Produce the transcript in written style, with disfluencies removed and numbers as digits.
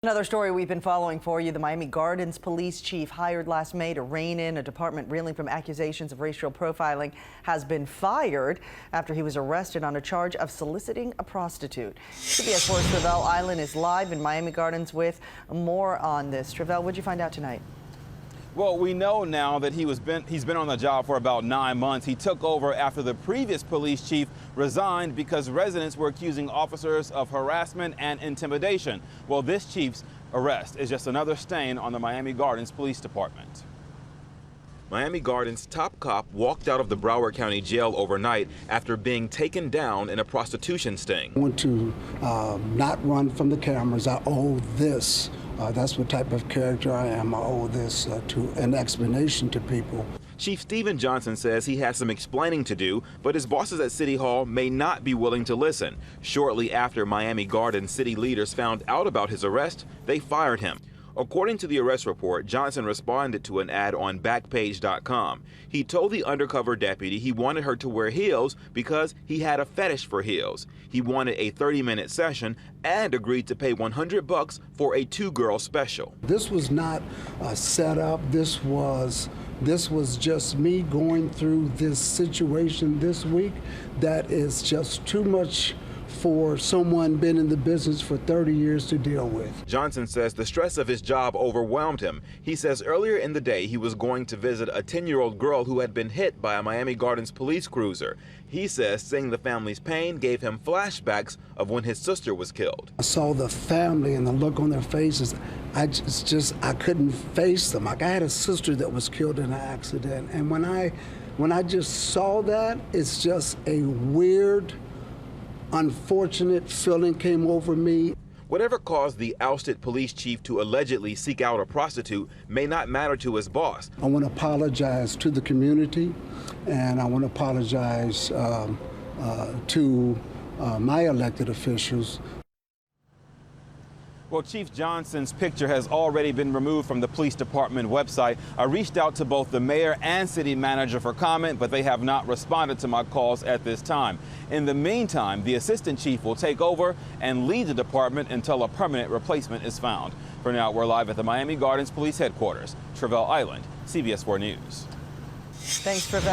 Another story we've been following for you. The Miami Gardens police chief hired last May to rein in a department reeling from accusations of racial profiling has been fired after he was arrested on a charge of soliciting a prostitute. CBS 4's Travell Island is live in Miami Gardens with more on this. Travell, what'd you find out tonight? Well, we know now that he's been on the job for about 9 months. He took over after the previous police chief resigned because residents were accusing officers of harassment and intimidation. Well, this chief's arrest is just another stain on the Miami Gardens Police Department. Miami Gardens top cop walked out of the Broward County Jail overnight after being taken down in a prostitution sting. I want to not run from the cameras. I owe this. That's what type of character I am. I owe this to an explanation to people. Chief Stephen Johnson says he has some explaining to do, but his bosses at City Hall may not be willing to listen. Shortly after Miami Gardens city leaders found out about his arrest, they fired him. According to the arrest report, Johnson responded to an ad on Backpage.com. He told the undercover deputy he wanted her to wear heels because he had a fetish for heels. He wanted a 30-minute session and agreed to pay $100 for a two-girl special. This was not set up. This was just me going through this situation this week that is just too much for someone been in the business for 30 years to deal with. Johnson says the stress of his job overwhelmed him. He says earlier in the day he was going to visit a 10-year-old girl who had been hit by a Miami Gardens police cruiser. He says seeing the family's pain gave him flashbacks of when his sister was killed. I saw the family and the look on their faces. I couldn't face them. Like, I had a sister that was killed in an accident, and when I just saw that, it's just a weird, unfortunate feeling came over me. Whatever caused the ousted police chief to allegedly seek out a prostitute may not matter to his boss. I want to apologize to the community, and I want to apologize to my elected officials. Well, Chief Johnson's picture has already been removed from the police department website. I reached out to both the mayor and city manager for comment, but they have not responded to my calls at this time. In the meantime, the assistant chief will take over and lead the department until a permanent replacement is found. For now, we're live at the Miami Gardens Police Headquarters, Travell Island, CBS 4 News. Thanks, Travell.